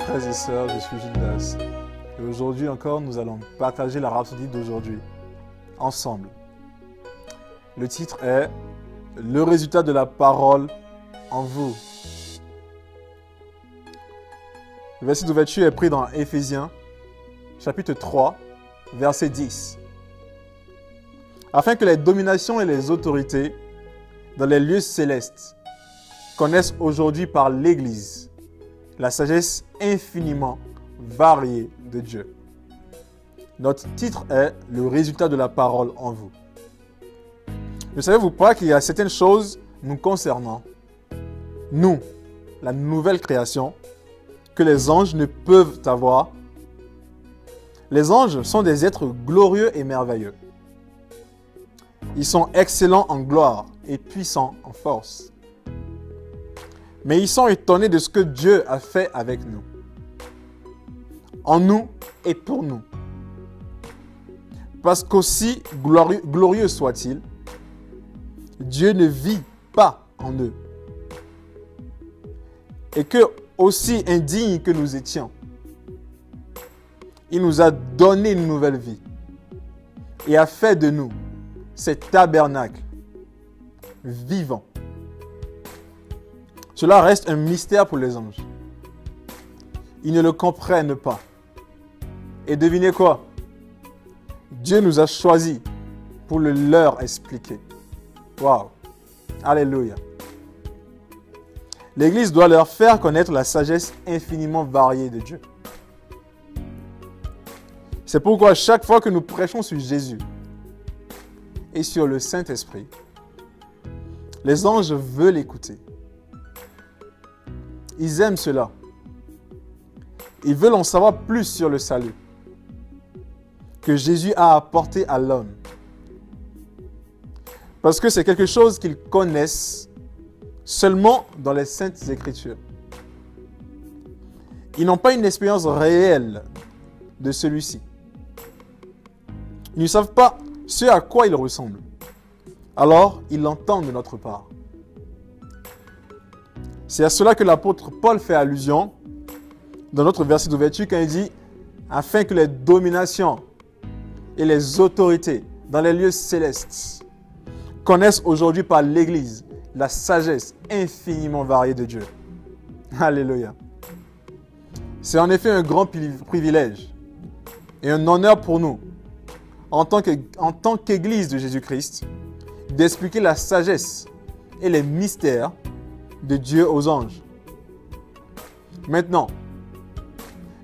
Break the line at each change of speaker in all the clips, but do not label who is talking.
frères et sœurs, je suis Gildas. Et aujourd'hui encore, nous allons partager la rhapsodie d'aujourd'hui, ensemble. Le titre est « Le résultat de la parole en vous ». Le verset d'ouverture est pris dans Éphésiens, chapitre 3, verset 10. Afin que les dominations et les autorités dans les lieux célestes connaissent aujourd'hui par l'Église la sagesse infiniment variée de Dieu. Notre titre est « Le résultat de la parole en vous ». Ne savez-vous pas qu'il y a certaines choses nous concernant, nous, la nouvelle création, que les anges ne peuvent avoir? Les anges sont des êtres glorieux et merveilleux. Ils sont excellents en gloire et puissants en force. Mais ils sont étonnés de ce que Dieu a fait avec nous, en nous et pour nous. Parce qu'aussi glorieux soit-il, Dieu ne vit pas en eux. Et que, aussi indignes que nous étions, il nous a donné une nouvelle vie et a fait de nous ces tabernacles vivants. Cela reste un mystère pour les anges. Ils ne le comprennent pas. Et devinez quoi? Dieu nous a choisis pour le leur expliquer. Waouh! Alléluia! L'Église doit leur faire connaître la sagesse infiniment variée de Dieu. C'est pourquoi chaque fois que nous prêchons sur Jésus et sur le Saint-Esprit, les anges veulent écouter. Ils aiment cela. Ils veulent en savoir plus sur le salut que Jésus a apporté à l'homme. Parce que c'est quelque chose qu'ils connaissent seulement dans les Saintes Écritures. Ils n'ont pas une expérience réelle de celui-ci. Ils ne savent pas ce à quoi il ressemble. Alors, ils l'entendent de notre part. C'est à cela que l'apôtre Paul fait allusion dans notre verset d'ouverture quand il dit « Afin que les dominations et les autorités dans les lieux célestes connaissent aujourd'hui par l'Église la sagesse infiniment variée de Dieu. » Alléluia. C'est en effet un grand privilège et un honneur pour nous, en tant qu'Église de Jésus-Christ, d'expliquer la sagesse et les mystères de Dieu aux anges. Maintenant,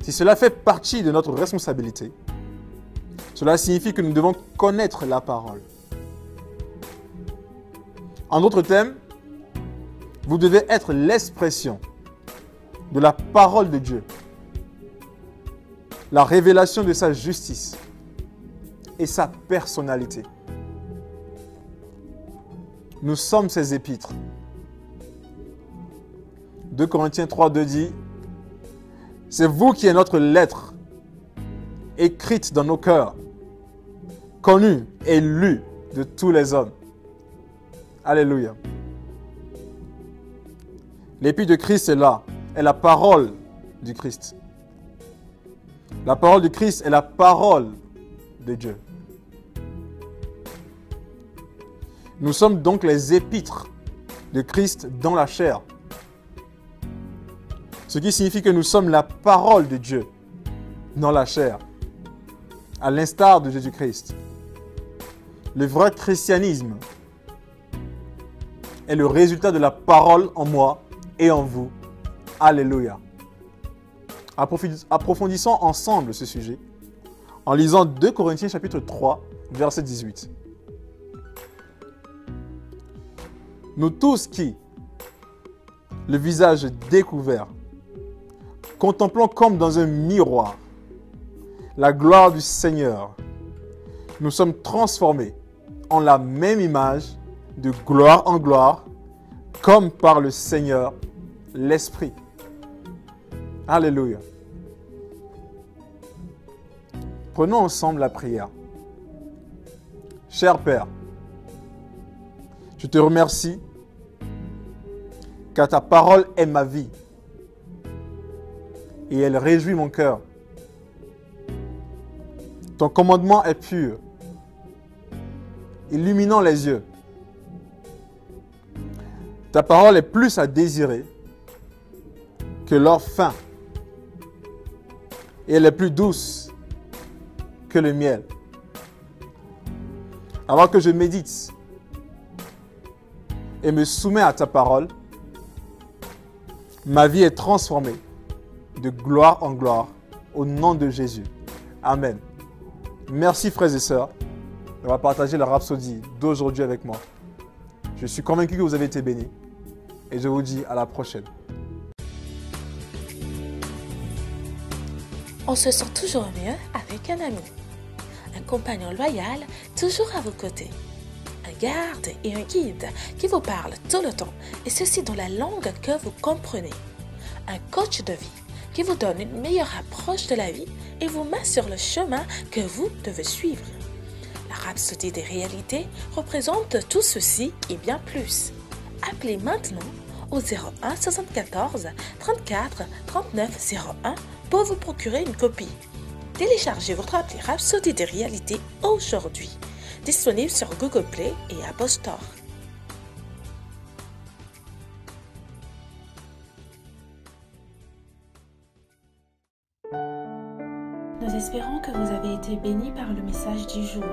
si cela fait partie de notre responsabilité, cela signifie que nous devons connaître la parole. En d'autres termes, vous devez être l'expression de la parole de Dieu, la révélation de sa justice et sa personnalité. Nous sommes ses épîtres. 2 Corinthiens 3:2 dit « C'est vous qui êtes notre lettre, écrite dans nos cœurs, connue et lue de tous les hommes. » Alléluia. L'épître de Christ est là, est la parole du Christ. La parole du Christ est la parole de Dieu. Nous sommes donc les épîtres de Christ dans la chair. Ce qui signifie que nous sommes la parole de Dieu dans la chair, à l'instar de Jésus-Christ. Le vrai christianisme est le résultat de la parole en moi et en vous. Alléluia. Approfondissons ensemble ce sujet en lisant 2 Corinthiens chapitre 3, verset 18. Nous tous qui, le visage découvert, contemplons comme dans un miroir la gloire du Seigneur, nous sommes transformés en la même image de gloire en gloire, comme par le Seigneur, l'Esprit. Alléluia. Prenons ensemble la prière. Cher Père, je te remercie car ta parole est ma vie et elle réjouit mon cœur. Ton commandement est pur, illuminant les yeux. Ta parole est plus à désirer que l'or fin, et elle est plus douce que le miel. Avant que je médite et me soumets à ta parole, ma vie est transformée de gloire en gloire au nom de Jésus. Amen. Merci frères et sœurs d'avoir partagé la rhapsodie d'aujourd'hui avec moi. Je suis convaincu que vous avez été bénis et je vous dis à la prochaine.
On se sent toujours mieux avec un ami, un compagnon loyal toujours à vos côtés, un garde et un guide qui vous parle tout le temps et ceci dans la langue que vous comprenez, un coach de vie qui vous donne une meilleure approche de la vie et vous met sur le chemin que vous devez suivre. La rhapsodie des réalités représente tout ceci et bien plus. Appelez maintenant au 01 74 34 39 01 pour vous procurer une copie. Téléchargez votre appli Rhapsodie des réalités aujourd'hui, disponible sur Google Play et Apple Store. Nous espérons que vous avez été bénis par le message du jour.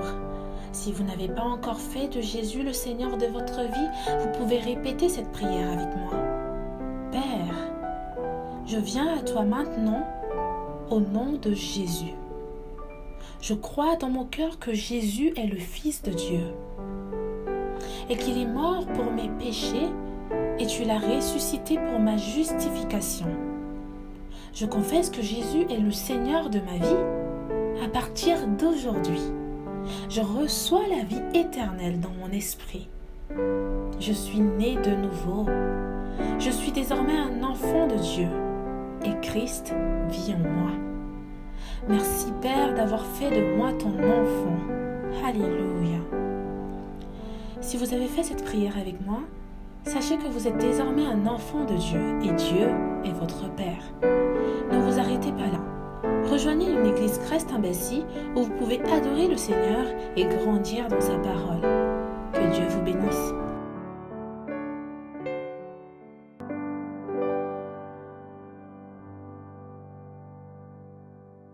Si vous n'avez pas encore fait de Jésus le Seigneur de votre vie, vous pouvez répéter cette prière avec moi. Père, je viens à toi maintenant au nom de Jésus. Je crois dans mon cœur que Jésus est le Fils de Dieu et qu'il est mort pour mes péchés et tu l'as ressuscité pour ma justification. Je confesse que Jésus est le Seigneur de ma vie à partir d'aujourd'hui. Je reçois la vie éternelle dans mon esprit. Je suis né de nouveau. Je suis désormais un enfant de Dieu et Christ vit en moi. Merci Père d'avoir fait de moi ton enfant. Alléluia. Si vous avez fait cette prière avec moi, sachez que vous êtes désormais un enfant de Dieu et Dieu est votre Père. Ne vous arrêtez pas là. Rejoignez une église Christ-Embassy où vous pouvez adorer le Seigneur et grandir dans sa parole. Que Dieu vous bénisse.